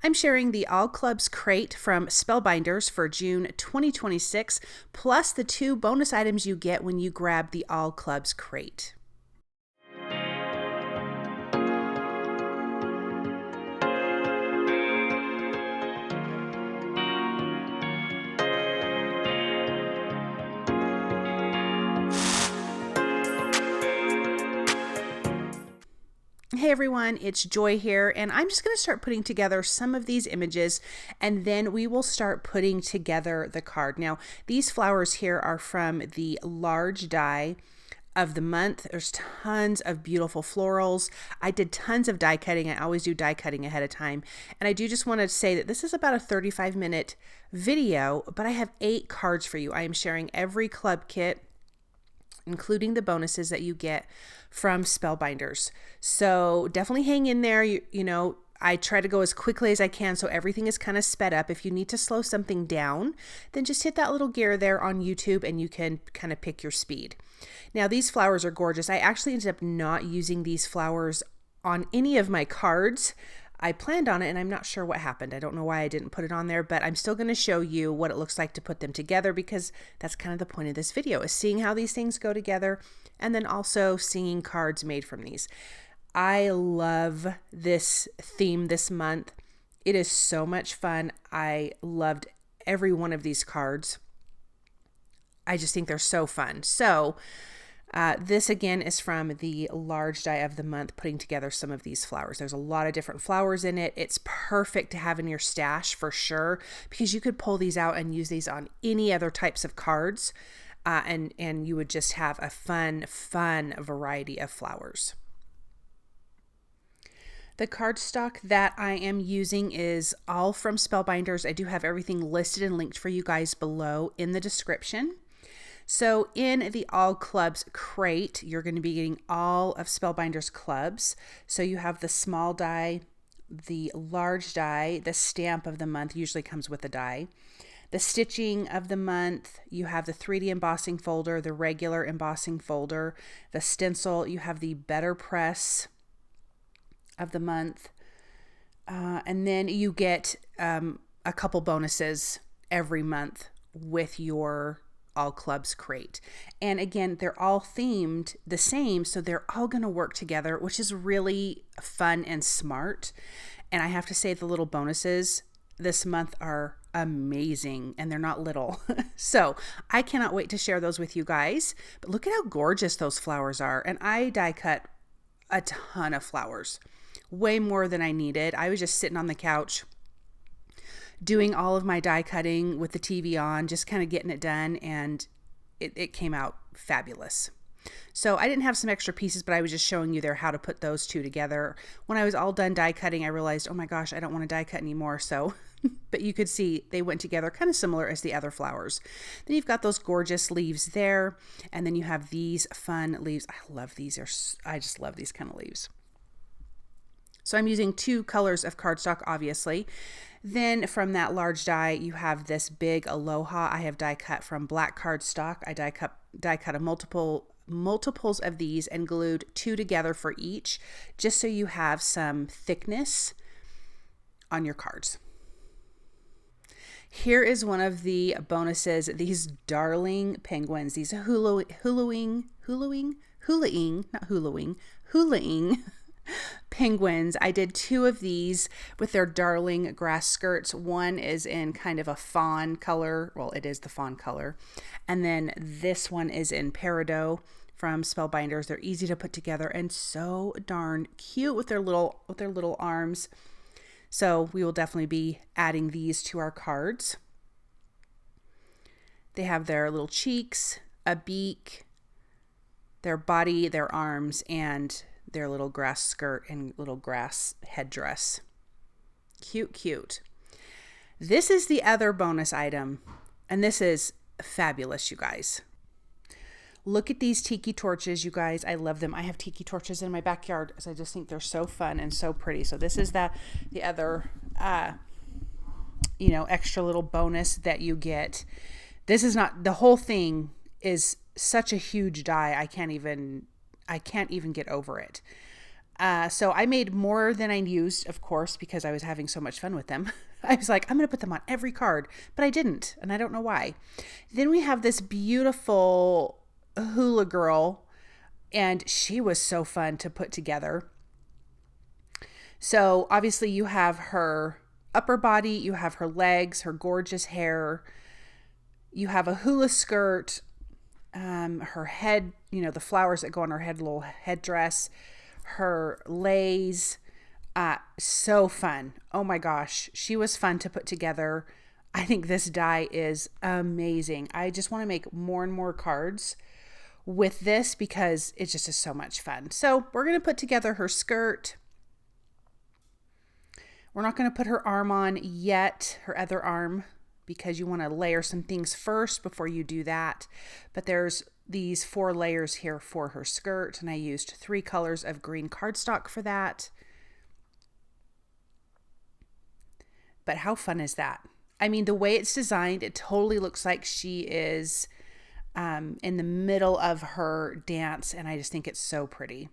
I'm sharing the All Clubs crate from Spellbinders for June 2026, plus the 2 bonus items you get when you grab the All Clubs crate. Hey everyone, it's Joy here, and I'm just going to start putting together some of these images, and then we will start putting together the card. Now, these flowers here are from the large die of the month. There's tons of beautiful florals. I did tons of die cutting. I always do die cutting ahead of time. And I do just want to say that this is about a 35-minute video, but I have 8 cards for you. I am sharing every club kit, including the bonuses that you get from Spellbinders. So definitely hang in there. You know, I try to go as quickly as I can, so everything is kind of sped up. If you need to slow something down, then just hit that little gear there on YouTube and you can kind of pick your speed. Now, these flowers are gorgeous. I actually ended up not using these flowers on any of my cards. I planned on it and I'm not sure what happened. I don't know why I didn't put it on there, but I'm still going to show you what it looks like to put them together, because that's kind of the point of this video, is seeing how these things go together and then also seeing cards made from these. I love this theme this month. It is so much fun. I loved every one of these cards. I just think they're so fun. So this again is from the large die of the month, putting together some of these flowers. There's a lot of different flowers in it. It's perfect to have in your stash for sure, because you could pull these out and use these on any other types of cards, and you would just have a fun variety of flowers. The cardstock that I am using is all from Spellbinders. I do have everything listed and linked for you guys below in the description. So in the All Clubs crate, you're going to be getting all of Spellbinders clubs. So you have the small die, the large die, the stamp of the month usually comes with a die, the stitching of the month, you have the 3D embossing folder, the regular embossing folder, the stencil, you have the Better Press of the month, and then you get a couple bonuses every month with your All Clubs crate. And again, they're all themed the same, so they're all going to work together, which is really fun and smart. And I have to say, the little bonuses this month are amazing, and they're not little. So I cannot wait to share those with you guys. But look at how gorgeous those flowers are. And I die cut a ton of flowers, way more than I needed. I was just sitting on the couch doing all of my die cutting with the TV on, just kind of getting it done, and it came out fabulous. So I didn't have some extra pieces, but I was just showing you there how to put those 2 together. When I was all done die cutting, I realized, oh my gosh, I don't want to die cut anymore. So, but you could see they went together kind of similar as the other flowers. Then you've got those gorgeous leaves there, and then you have these fun leaves. I love these. I just love these kind of leaves. So I'm using 2 colors of cardstock, obviously. Then from that large die, you have this big Aloha. I have die cut from black cardstock. I die cut a multiples of these and glued 2 together for each, just so you have some thickness on your cards. Here is one of the bonuses. These darling penguins, these hulaing penguins. I did 2 of these with their darling grass skirts. One is in kind of a fawn color. Well, it is the fawn color. And then this one is in peridot from Spellbinders. They're easy to put together and so darn cute with their little arms. So we will definitely be adding these to our cards. They have their little cheeks, a beak, their body, their arms, and their little grass skirt and little grass headdress. Cute, cute. This is the other bonus item, and this is fabulous, you guys. Look at these tiki torches, you guys. I love them. I have tiki torches in my backyard, as I just think they're so fun and so pretty. So this is the other, extra little bonus that you get. This is not, the whole thing is such a huge die. I can't even get over it. So I made more than I used, of course, because I was having so much fun with them. I was like, I'm going to put them on every card, but I didn't, and I don't know why. Then we have this beautiful Hula girl, and she was so fun to put together. So obviously you have her upper body, you have her legs, her gorgeous hair, you have a hula skirt, her head, you know, the flowers that go on her head, little headdress, her lays. So fun. Oh my gosh. She was fun to put together. I think this die is amazing. I just want to make more and more cards with this because it just is so much fun. So we're going to put together her skirt. We're not going to put her arm on yet, her other arm, because you want to layer some things first before you do that. But there's these 4 layers here for her skirt, and I used 3 colors of green cardstock for that. But how fun is that? I mean, the way it's designed, it totally looks like she is in the middle of her dance, and I just think it's so pretty.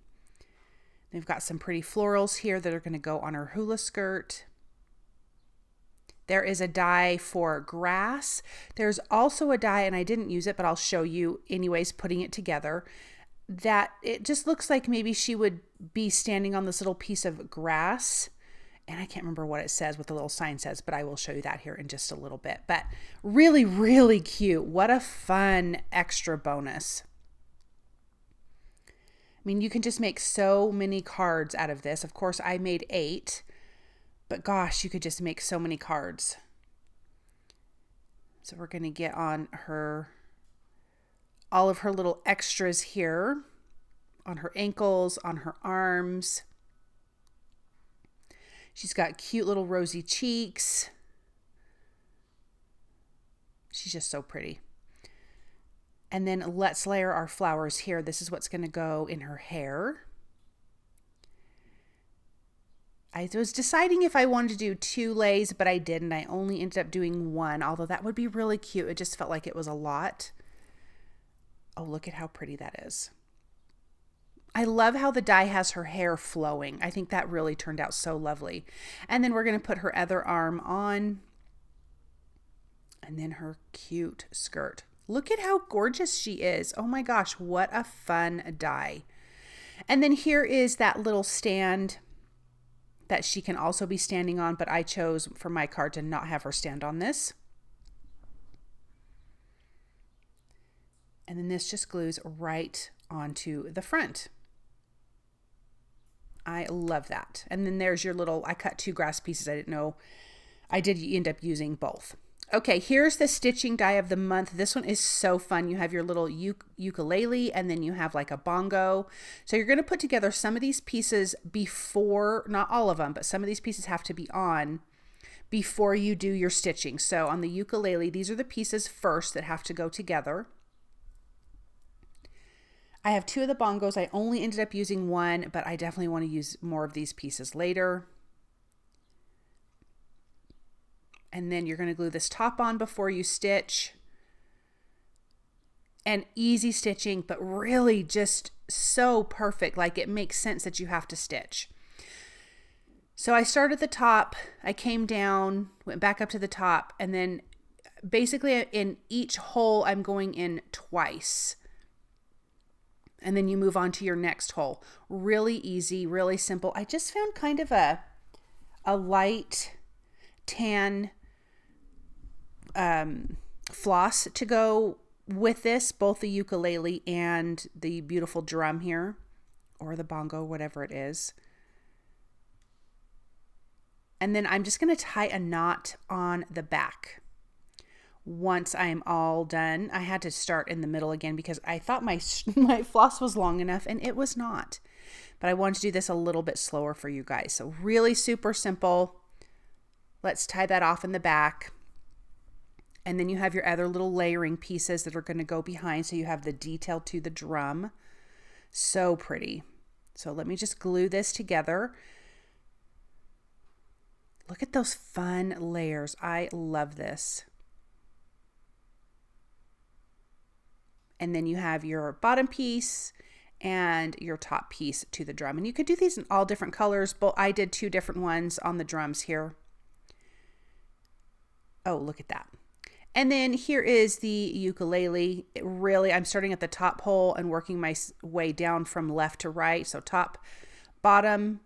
They've got some pretty florals here that are going to go on her hula skirt. There is a die for grass. There's also a die, and I didn't use it, but I'll show you anyways, putting it together, that it just looks like maybe she would be standing on this little piece of grass. And I can't remember what it says, what the little sign says, but I will show you that here in just a little bit. But really, really cute. What a fun extra bonus. I mean, you can just make so many cards out of this. Of course, I made 8, but gosh, you could just make so many cards. So we're going to get on her, all of her little extras here, on her ankles, on her arms. She's got cute little rosy cheeks. She's just so pretty. And then let's layer our flowers here. This is what's going to go in her hair. I was deciding if I wanted to do 2 lays, but I didn't. I only ended up doing 1, although that would be really cute. It just felt like it was a lot. Oh, look at how pretty that is. I love how the die has her hair flowing. I think that really turned out so lovely. And then we're going to put her other arm on. And then her cute skirt. Look at how gorgeous she is. Oh my gosh, what a fun die. And then here is that little stand that she can also be standing on, but I chose for my card to not have her stand on this. And then this just glues right onto the front. I love that. And then there's your little, I cut 2 grass pieces. I didn't know. I did end up using both. Okay, here's the stitching die of the month. This one is so fun. You have your little ukulele, and then you have like a bongo. So you're going to put together some of these pieces before, not all of them, but some of these pieces have to be on before you do your stitching. So on the ukulele, these are the pieces first that have to go together. I have 2 of the bongos. I only ended up using 1, but I definitely want to use more of these pieces later. And then you're going to glue this top on before you stitch. And easy stitching, but really just so perfect. Like it makes sense that you have to stitch. So I started at the top, I came down, went back up to the top, and then basically in each hole I'm going in twice. And then you move on to your next hole. Really easy, really simple. I just found kind of a light tan floss to go with this, both the ukulele and the beautiful drum here, or the bongo, whatever it is. And then I'm just going to tie a knot on the back. Once I'm all done, I had to start in the middle again because I thought my floss was long enough, and it was not. But I wanted to do this a little bit slower for you guys. So really super simple. Let's tie that off in the back. And then you have your other little layering pieces that are going to go behind. So you have the detail to the drum. So pretty. So let me just glue this together. Look at those fun layers. I love this. And then you have your bottom piece and your top piece to the drum. And you could do these in all different colors, but I did 2 different ones on the drums here. Oh, look at that. And then here is the ukulele. I'm starting at the top hole and working my way down from left to right. So top, bottom,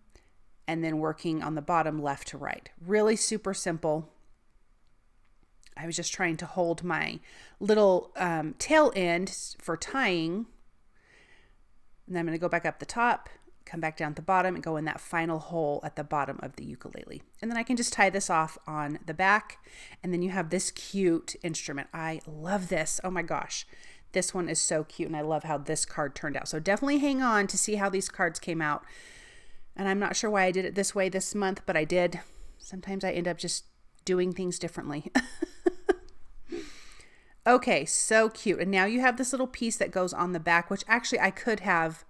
and then working on the bottom left to right. Really super simple. I was just trying to hold my little tail end for tying. And then I'm going to go back up the top, come back down at the bottom, and go in that final hole at the bottom of the ukulele. And then I can just tie this off on the back. And then you have this cute instrument. I love this. Oh my gosh. This one is so cute, and I love how this card turned out. So definitely hang on to see how these cards came out. And I'm not sure why I did it this way this month, but I did. Sometimes I end up just doing things differently. Okay, so cute. And now you have this little piece that goes on the back, which actually I could have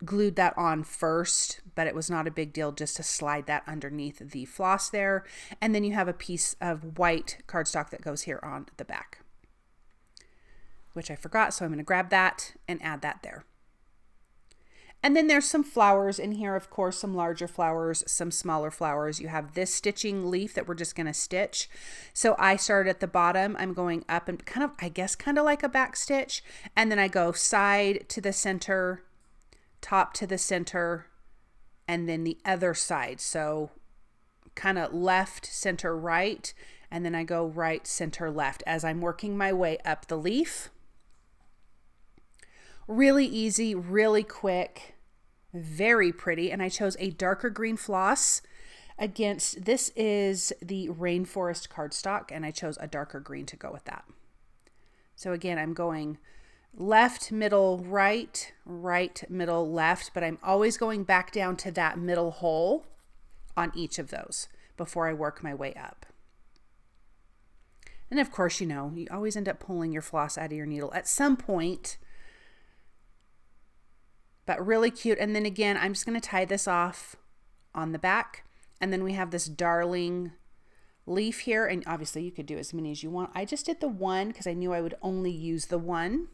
glued that on first, but it was not a big deal just to slide that underneath the floss there. And then you have a piece of white cardstock that goes here on the back, which I forgot. So I'm going to grab that and add that there. And then there's some flowers in here, of course, some larger flowers, some smaller flowers. You have this stitching leaf that we're just going to stitch. So I started at the bottom. I'm going up and kind of like a back stitch. And then I go side to the center, top to the center, and then the other side. So kind of left, center, right. And then I go right, center, left as I'm working my way up the leaf. Really easy, really quick, very pretty. And I chose a darker green floss against, this is the Rainforest cardstock, and I chose a darker green to go with that. So again, I'm going left, middle, right, right, middle, left, but I'm always going back down to that middle hole on each of those before I work my way up. And of course, you always end up pulling your floss out of your needle at some point. But really cute. And then again, I'm just going to tie this off on the back. And then we have this darling leaf here. And obviously you could do as many as you want. I just did the one because I knew I would only use the one.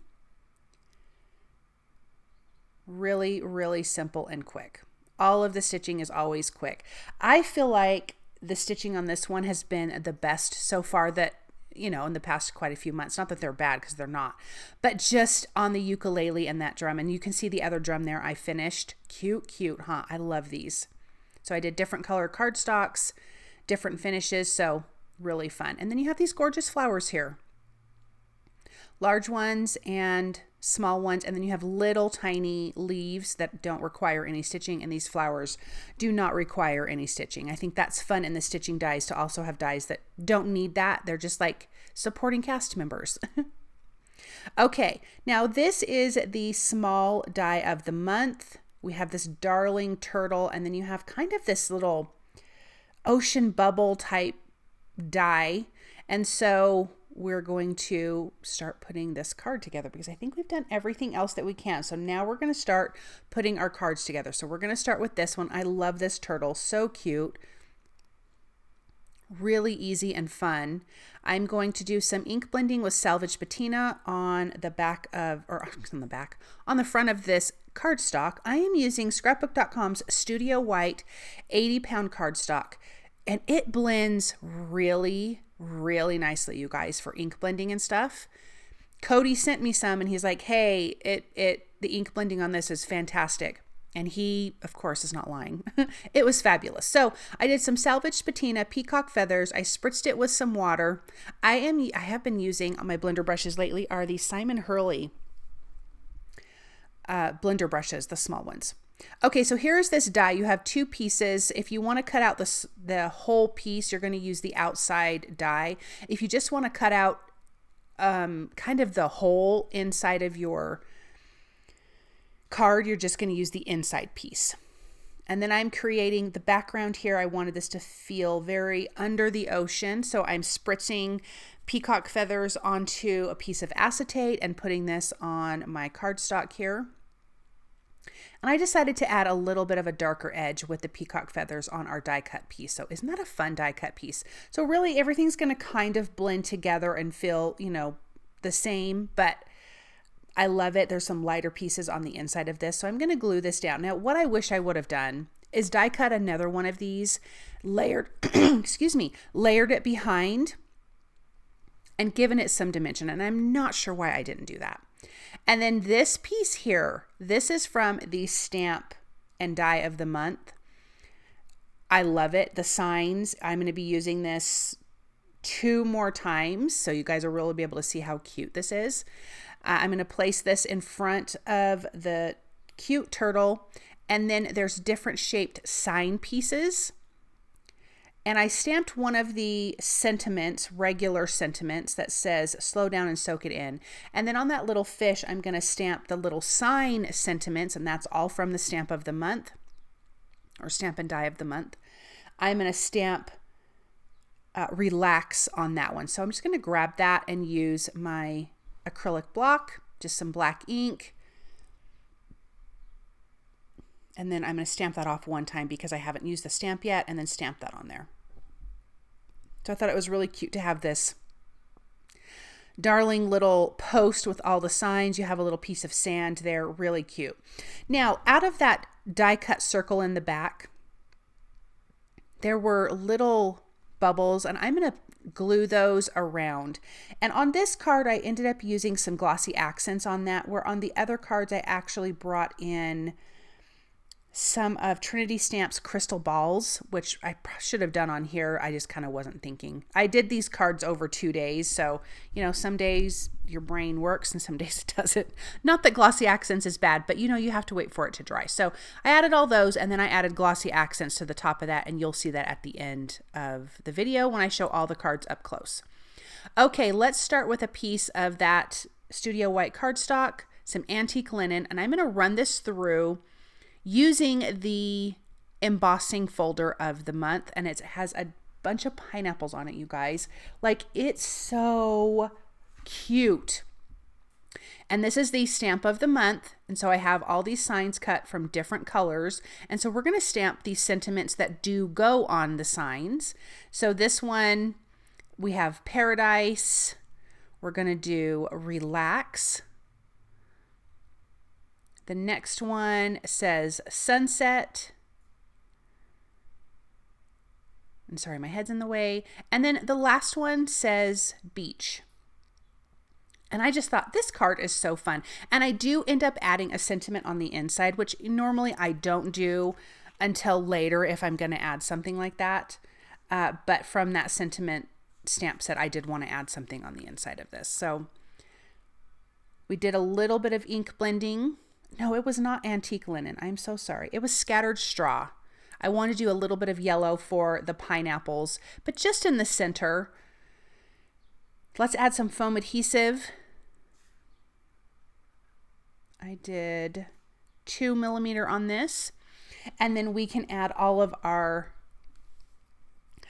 Really, really simple and quick. All of the stitching is always quick. I feel like the stitching on this one has been the best so far that, in the past quite a few months. Not that they're bad, because they're not, but just on the ukulele and that drum. And you can see the other drum there I finished. Cute, cute, huh? I love these. So I did different color cardstocks, different finishes. So really fun. And then you have these gorgeous flowers here. Large ones and small ones. And then you have little tiny leaves that don't require any stitching. And these flowers do not require any stitching. I think that's fun in the stitching dies to also have dies that don't need that. They're just like supporting cast members. Okay, now this is the small die of the month. We have this darling turtle, and then you have kind of this little ocean bubble type die. And so we're going to start putting this card together because I think we've done everything else that we can. So now we're going to start putting our cards together. So we're going to start with this one. I love this turtle. So cute. Really easy and fun. I'm going to do some ink blending with Salvage Patina on the back of, or on the front of this cardstock. I am using scrapbook.com's Studio White 80-pound cardstock, and it blends really, really nicely, you guys, for ink blending and stuff. Cody sent me some and he's like, hey, the ink blending on this is fantastic. And he, of course, is not lying. It was fabulous. So I did some Salvage Patina peacock feathers. I spritzed it with some water. I have been using on my blender brushes lately are the Simon Hurley blender brushes, the small ones. Okay, so here's this die. You have 2 pieces. If you want to cut out the whole piece, you're going to use the outside die. If you just want to cut out kind of the hole inside of your card, you're just going to use the inside piece. And then I'm creating the background here. I wanted this to feel very under the ocean. So I'm spritzing peacock feathers onto a piece of acetate and putting this on my cardstock here. And I decided to add a little bit of a darker edge with the peacock feathers on our die cut piece. So isn't that a fun die cut piece? So really everything's going to kind of blend together and feel, the same, but I love it. There's some lighter pieces on the inside of this. So I'm going to glue this down. Now, what I wish I would have done is die cut another one of these, layered, excuse me, layered it behind and given it some dimension. And I'm not sure why I didn't do that. And then this piece here, this is from the Stamp and Die of the Month. I love it. The signs, I'm going to be using this 2 more times, so you guys will really be able to see how cute this is. I'm going to place this in front of the cute turtle, and then there's different shaped sign pieces. And I stamped one of the sentiments, regular sentiments, that says slow down and soak it in. And then on that little fish, I'm going to stamp the little sign sentiments, and that's all from the Stamp of the Month, or Stamp and Die of the Month. I'm going to stamp relax on that one. So I'm just going to grab that and use my acrylic block, just some black ink. And then I'm going to stamp that off one time because I haven't used the stamp yet, and then stamp that on there. So I thought it was really cute to have this darling little post with all the signs. You have a little piece of sand there, really cute. Now, out of that die cut circle in the back, there were little bubbles, and I'm going to glue those around. And on this card, I ended up using some glossy accents on that, where on the other cards, I actually brought in some of Trinity Stamp's crystal balls, which I should have done on here. I just kind of wasn't thinking. I did these cards over 2 days. So, you know, some days your brain works and some days it doesn't. Not that glossy accents is bad, but you know, you have to wait for it to dry. So I added all those, and then I added glossy accents to the top of that, and you'll see that at the end of the video when I show all the cards up close. Okay, let's start with a piece of that Studio White cardstock, some antique linen, and I'm going to run this through using the embossing folder of the month, and it has a bunch of pineapples on it, you guys. Like, it's so cute. And this is the Stamp of the Month, and so I have all these signs cut from different colors, and so we're going to stamp these sentiments that do go on the signs. So this one, we have Paradise. We're going to do Relax. The next one says Sunset. And sorry, my head's in the way. And then the last one says Beach. And I just thought this card is so fun. And I do end up adding a sentiment on the inside, which normally I don't do until later if I'm going to add something like that. But from that sentiment stamp set, I did want to add something on the inside of this. So we did a little bit of ink blending. No, it was not antique linen. I'm so sorry. It was scattered straw. I want to do a little bit of yellow for the pineapples, but just in the center. Let's add some foam adhesive. I did 2 millimeter on this, and then we can add all of our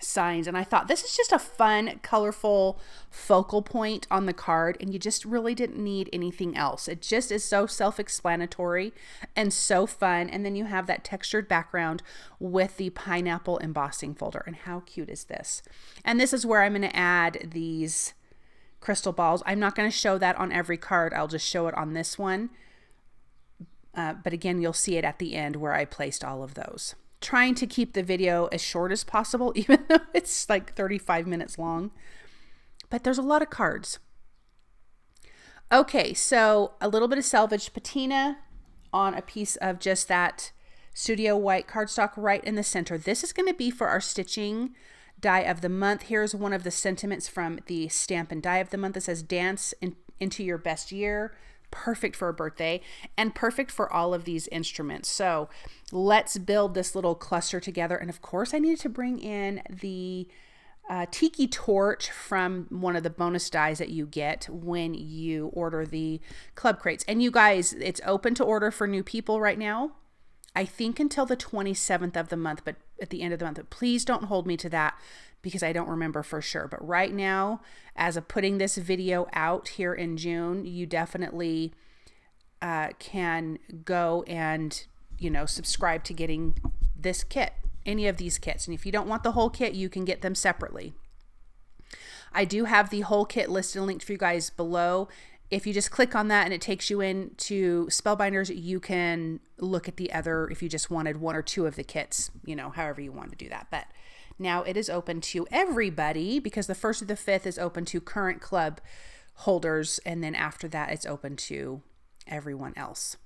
signs. And I thought this is just a fun, colorful focal point on the card, and you just really didn't need anything else. It just is so self-explanatory and so fun. And then you have that textured background with the pineapple embossing folder. And how cute is this? And this is where I'm going to add these crystal balls. I'm not going to show that on every card. I'll just show it on this one. But again, you'll see it at the end where I placed all of those. Trying to keep the video as short as possible, even though it's like 35 minutes long. But there's a lot of cards. Okay, so a little bit of selvage patina on a piece of just that Studio White cardstock right in the center. This is going to be for our stitching die of the month. Here's one of the sentiments from the Stamp and Die of the Month. It says dance into your best year. Perfect for a birthday and perfect for all of these instruments. So let's build this little cluster together. And of course I needed to bring in the tiki torch from one of the bonus dies that you get when you order the club crates. And you guys, it's open to order for new people right now. I think until the 27th of the month, but at the end of the month, but please don't hold me to that because I don't remember for sure. But right now, as of putting this video out here in June, you definitely can go and, you know, subscribe to getting this kit, any of these kits. And if you don't want the whole kit, you can get them separately. I do have the whole kit listed and linked for you guys below. if you just click on that and it takes you into Spellbinders, you can look at the other if you just wanted one or two of the kits, you know, however you want to do that. But now it is open to everybody because the 1st to the 5th is open to current club holders, and then after that it's open to everyone else.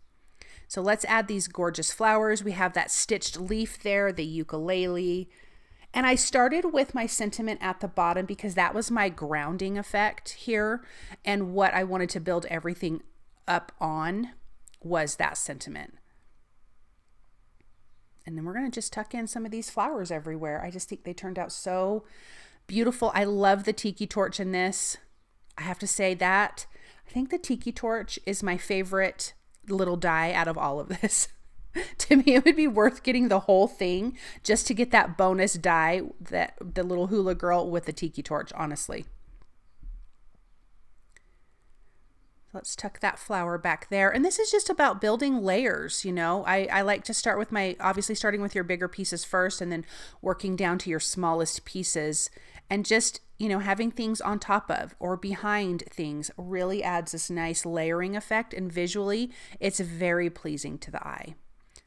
So let's add these gorgeous flowers. We have that stitched leaf there, the ukulele. And I started with my sentiment at the bottom because that was my grounding effect here. And what I wanted to build everything up on was that sentiment. And then we're going to just tuck in some of these flowers everywhere. I just think they turned out so beautiful. I love the tiki torch in this. I have to say that I think the tiki torch is my favorite little die out of all of this. To me, it would be worth getting the whole thing just to get that bonus die, that the little hula girl with the tiki torch, honestly. Let's tuck that flower back there. And this is just about building layers, you know. I like to start with obviously starting with your bigger pieces first and then working down to your smallest pieces, and just, you know, having things on top of or behind things really adds this nice layering effect, and visually it's very pleasing to the eye.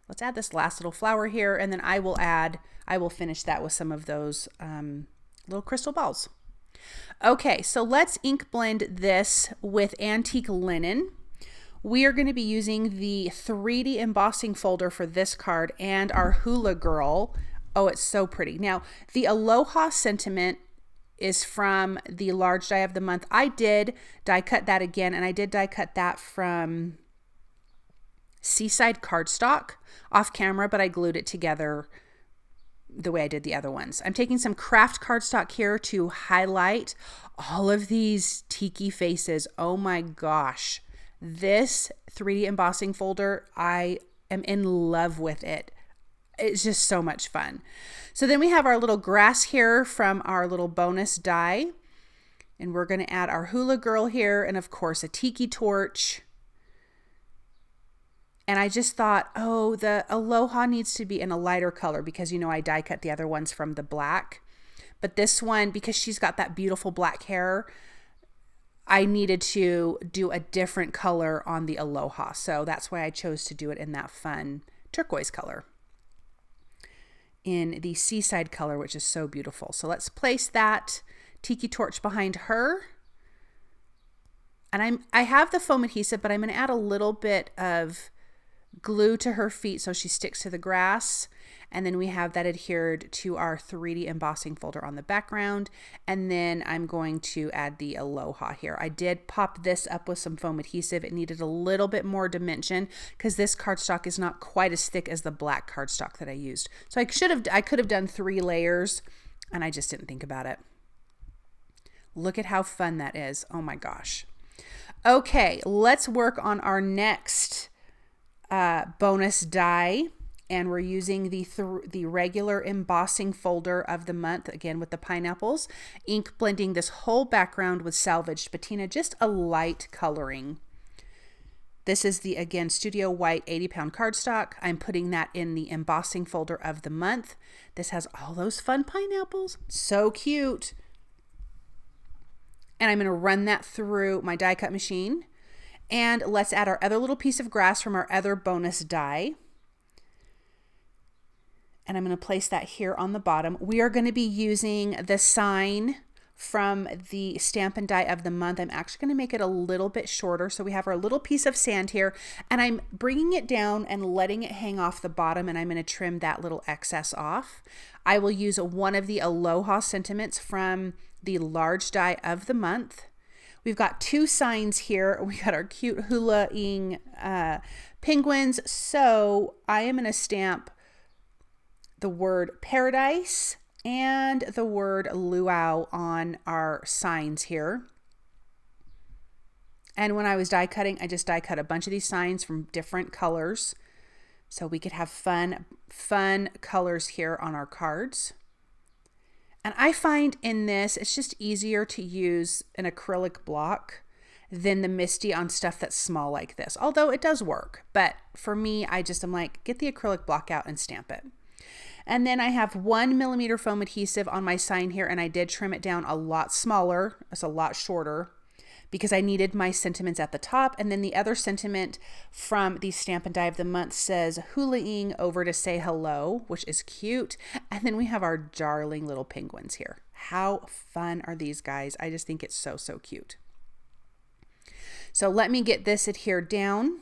Let's add this last little flower here, and then I will finish that with some of those little crystal balls. Okay, so let's ink blend this with antique linen. We are going to be using the 3D embossing folder for this card and our Hula Girl. Oh, it's so pretty. Now, the Aloha sentiment is from the large die of the month. I did die cut that again, and I did die cut that from Seaside cardstock off camera, but I glued it together the way I did the other ones. I'm taking some craft cardstock here to highlight all of these tiki faces. Oh my gosh. This 3D embossing folder, I am in love with it. It's just so much fun. So then we have our little grass here from our little bonus die. And we're going to add our Hula Girl here, and of course a tiki torch. And I just thought, oh, the Aloha needs to be in a lighter color because, you know, I die cut the other ones from the black. But this one, because she's got that beautiful black hair, I needed to do a different color on the Aloha. So that's why I chose to do it in that fun turquoise color, in the Seaside color, which is so beautiful. So let's place that tiki torch behind her. And I have the foam adhesive, but I'm going to add a little bit of glue to her feet so she sticks to the grass. And then we have that adhered to our 3D embossing folder on the background. And then I'm going to add the Aloha here. I did pop this up with some foam adhesive. It needed a little bit more dimension because this cardstock is not quite as thick as the black cardstock that I used. So I could have done 3 layers, and I just didn't think about it. Look at how fun that is. Oh my gosh. Okay, let's work on our next bonus die, and we're using the regular embossing folder of the month, again with the pineapples, ink blending this whole background with salvaged patina, just a light coloring. This is the, again, Studio White 80-pound cardstock. I'm putting that in the embossing folder of the month. This has all those fun pineapples, so cute. And I'm going to run that through my die cut machine. And let's add our other little piece of grass from our other bonus die. And I'm going to place that here on the bottom. We are going to be using the sign from the Stamp and Die of the month. I'm actually going to make it a little bit shorter. So we have our little piece of sand here, and I'm bringing it down and letting it hang off the bottom, and I'm going to trim that little excess off. I will use one of the Aloha sentiments from the large die of the month. We've got 2 signs here. We got our cute hula-ing penguins. So I am going to stamp the word paradise and the word luau on our signs here. And when I was die cutting, I just die cut a bunch of these signs from different colors so we could have fun colors here on our cards. And I find in this, it's just easier to use an acrylic block than the Misty on stuff that's small like this. Although it does work, but for me, I'm like, get the acrylic block out and stamp it. And then I have 1mm foam adhesive on my sign here, and I did trim it down a lot smaller. It's a lot shorter because I needed my sentiments at the top. And then the other sentiment from the Stamp and Die of the Month says, hula-ing over to say hello, which is cute. And then we have our darling little penguins here. How fun are these guys? I just think it's so, so cute. So let me get this adhered down.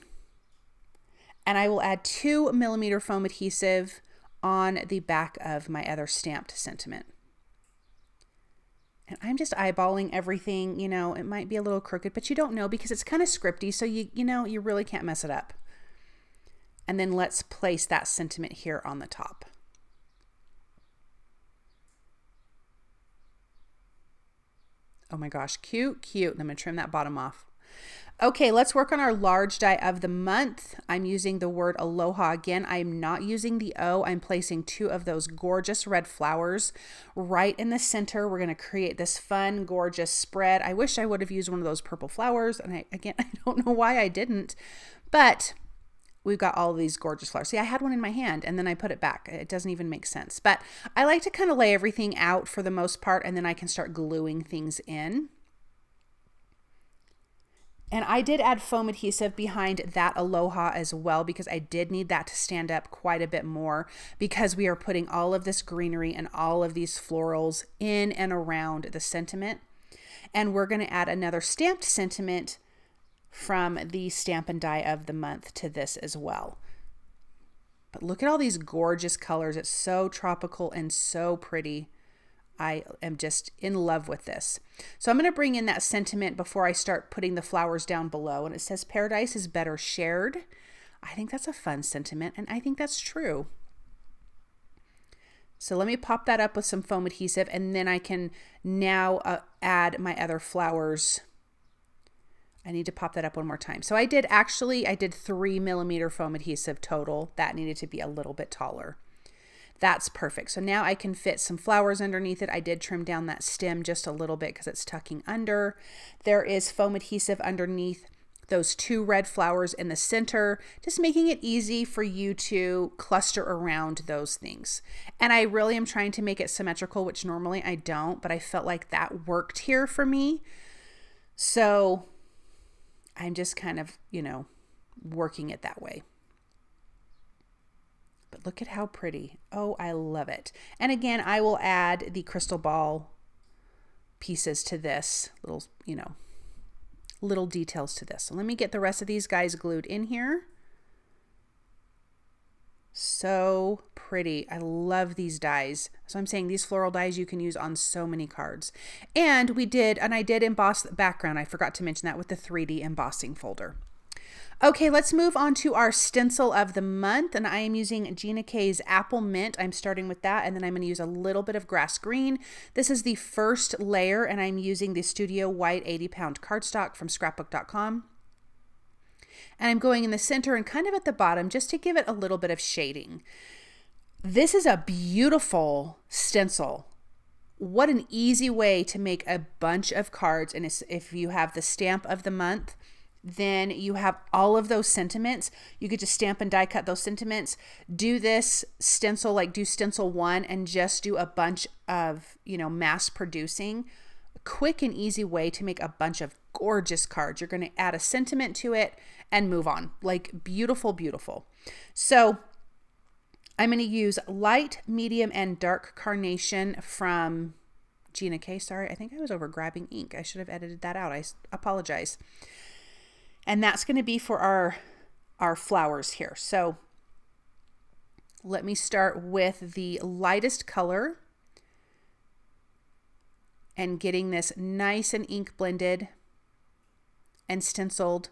And I will add 2mm foam adhesive on the back of my other stamped sentiment. And I'm just eyeballing everything. You know, it might be a little crooked, but you don't know because it's kind of scripty. So you really can't mess it up. And then let's place that sentiment here on the top. Oh my gosh, cute, cute. And I'm going to trim that bottom off. Okay, let's work on our large die of the month. I'm using the word aloha again. I'm not using the O. I'm placing 2 of those gorgeous red flowers right in the center. We're going to create this fun, gorgeous spread. I wish I would have used one of those purple flowers. And I don't know why I didn't, but we've got all of these gorgeous flowers. See, I had one in my hand and then I put it back. It doesn't even make sense, but I like to kind of lay everything out for the most part, and then I can start gluing things in. And I did add foam adhesive behind that aloha as well because I did need that to stand up quite a bit more because we are putting all of this greenery and all of these florals in and around the sentiment. And we're going to add another stamped sentiment from the Stamp and Die of the Month to this as well. But look at all these gorgeous colors. It's so tropical and so pretty. I am just in love with this. So I'm going to bring in that sentiment before I start putting the flowers down below. And it says paradise is better shared. I think that's a fun sentiment, and I think that's true. So let me pop that up with some foam adhesive, and then I can now add my other flowers. I need to pop that up one more time. So I did 3mm foam adhesive total. That needed to be a little bit taller. That's perfect. So now I can fit some flowers underneath it. I did trim down that stem just a little bit because it's tucking under. There is foam adhesive underneath those 2 red flowers in the center, just making it easy for you to cluster around those things. And I really am trying to make it symmetrical, which normally I don't, but I felt like that worked here for me. So I'm just kind of, working it that way. But look at how pretty. Oh, I love it. And again, I will add the crystal ball pieces to this, little details to this. So let me get the rest of these guys glued in here. So pretty. I love these dies. So I'm saying these floral dies you can use on so many cards. And I did emboss the background. I forgot to mention that with the 3D embossing folder. Okay, let's move on to our stencil of the month, and I am using Gina K's Apple Mint. I'm starting with that, and then I'm going to use a little bit of grass green. This is the first layer, and I'm using the Studio White 80-pound cardstock from scrapbook.com. And I'm going in the center and kind of at the bottom just to give it a little bit of shading. This is a beautiful stencil. What an easy way to make a bunch of cards, and if you have the stamp of the month, then you have all of those sentiments. You could just stamp and die cut those sentiments. Do this stencil, do stencil 1 and just do a bunch of, mass producing. A quick and easy way to make a bunch of gorgeous cards. You're going to add a sentiment to it and move on. Beautiful, beautiful. So I'm going to use light, medium, and dark carnation from Gina K. Sorry, I think I was over grabbing ink. I should have edited that out. I apologize. And that's going to be for our flowers here. So let me start with the lightest color and getting this nice and ink blended and stenciled.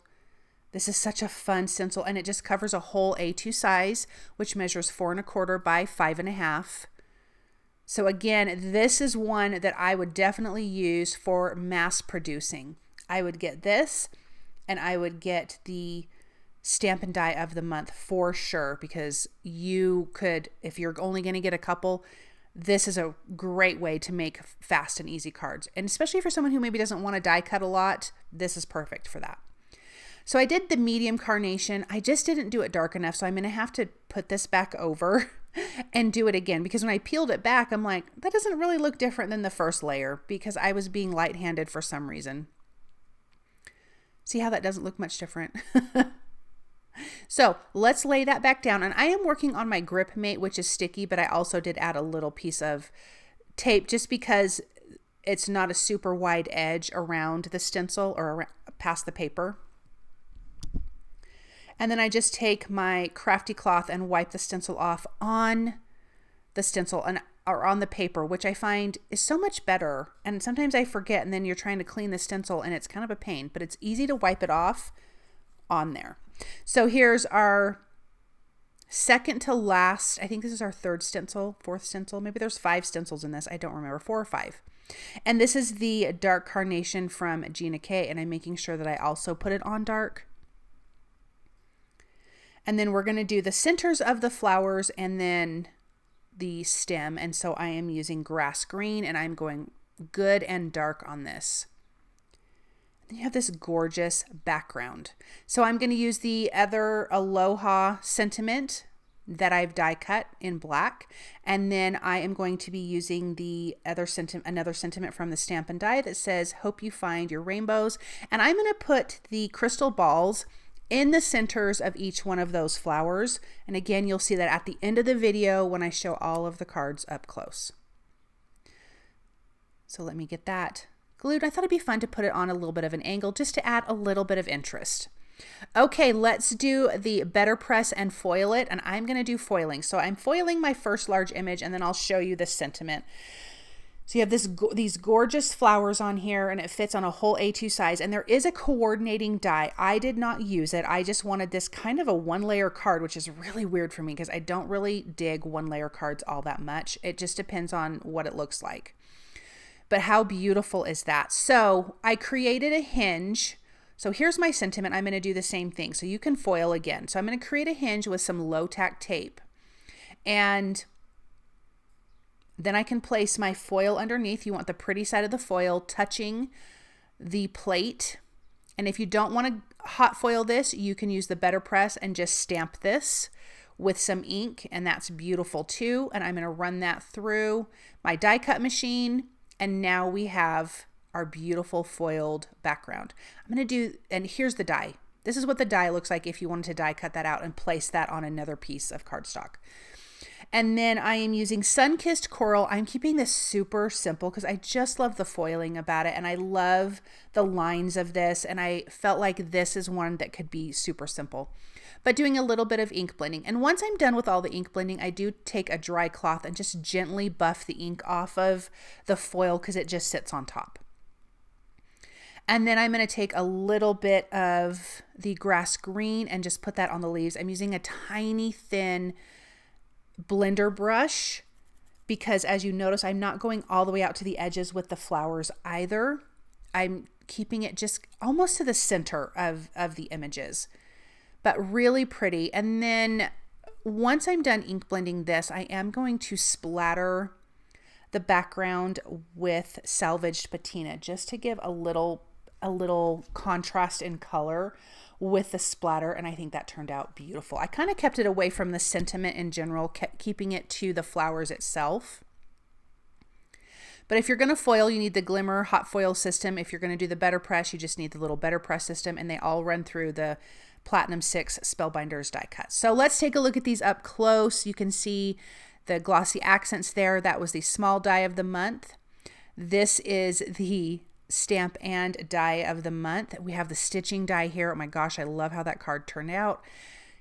This is such a fun stencil, and it just covers a whole A2 size, which measures 4 1/4 by 5 1/2. So again, this is one that I would definitely use for mass producing. I would get this, and I would get the Stamp and Die of the Month for sure, because you could, if you're only going to get a couple, this is a great way to make fast and easy cards. And especially for someone who maybe doesn't want to die cut a lot, this is perfect for that. So I did the medium carnation. I just didn't do it dark enough, so I'm going to have to put this back over and do it again, because when I peeled it back, I'm like, that doesn't really look different than the first layer, because I was being light-handed for some reason. See how that doesn't look much different? So let's lay that back down. And I am working on my grip mate, which is sticky, but I also did add a little piece of tape just because it's not a super wide edge around the stencil or around, past the paper. And then I just take my crafty cloth and wipe the stencil off on the stencil or on the paper, which I find is so much better. And sometimes I forget, and then you're trying to clean the stencil and it's kind of a pain, but it's easy to wipe it off on there. So here's our second to last, I think this is our third stencil, fourth stencil. Maybe there's 5 stencils in this. I don't remember, 4 or 5. And this is the dark carnation from Gina K, and I'm making sure that I also put it on dark. And then we're going to do the centers of the flowers and then the stem. And so I am using grass green, and I'm going good and dark on this. You have this gorgeous background. So I'm going to use the other Aloha sentiment that I've die cut in black. And then I am going to be using the other another sentiment from the Stampin' Die that says, hope you find your rainbows. And I'm going to put the crystal balls in the centers of each one of those flowers. And again, you'll see that at the end of the video when I show all of the cards up close. So let me get that glued. I thought it'd be fun to put it on a little bit of an angle just to add a little bit of interest. Okay, let's do the better press and foil it, and I'm going to do foiling. So I'm foiling my first large image, and then I'll show you the sentiment. So you have these gorgeous flowers on here, and it fits on a whole A2 size, and there is a coordinating die. I did not use it. I just wanted this kind of a 1-layer card, which is really weird for me because I don't really dig 1-layer cards all that much. It just depends on what it looks like. But how beautiful is that? So I created a hinge. So here's my sentiment. I'm going to do the same thing. So you can foil again. So I'm going to create a hinge with some low tack tape. And then I can place my foil underneath. You want the pretty side of the foil touching the plate. And if you don't want to hot foil this, you can use the better press and just stamp this with some ink. And that's beautiful too. And I'm going to run that through my die cut machine. And now we have our beautiful foiled background. I'm going to do, and here's the die. This is what the die looks like if you wanted to die cut that out and place that on another piece of cardstock. And then I am using Sun-Kissed Coral. I'm keeping this super simple because I just love the foiling about it. And I love the lines of this. And I felt like this is one that could be super simple. But doing a little bit of ink blending. And once I'm done with all the ink blending, I do take a dry cloth and just gently buff the ink off of the foil because it just sits on top. And then I'm going to take a little bit of the grass green and just put that on the leaves. I'm using a tiny thin blender brush because as you notice, I'm not going all the way out to the edges with the flowers either. I'm keeping it just almost to the center of the images. But really pretty. And then once I'm done ink blending this, I am going to splatter the background with salvaged patina just to give a little contrast in color with the splatter. And I think that turned out beautiful. I kind of kept it away from the sentiment in general, kept keeping it to the flowers itself. But if you're going to foil, you need the Glimmer hot foil system. If you're going to do the better press, you just need the little better press system, and they all run through the Platinum 6 Spellbinders die cut. So let's take a look at these up close. You can see the glossy accents there. That was the small die of the month. This is the stamp and die of the month. We have the stitching die here. Oh my gosh, I love how that card turned out.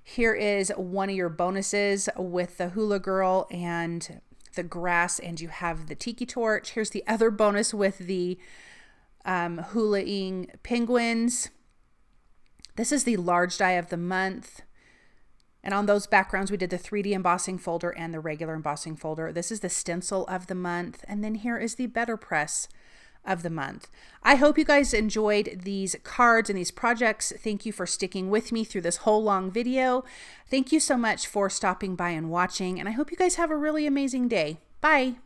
Here is one of your bonuses with the Hula Girl and the grass, and you have the Tiki Torch. Here's the other bonus with the hula-ing penguins. This is the large die of the month. And on those backgrounds, we did the 3D embossing folder and the regular embossing folder. This is the stencil of the month. And then here is the better press of the month. I hope you guys enjoyed these cards and these projects. Thank you for sticking with me through this whole long video. Thank you so much for stopping by and watching. And I hope you guys have a really amazing day. Bye.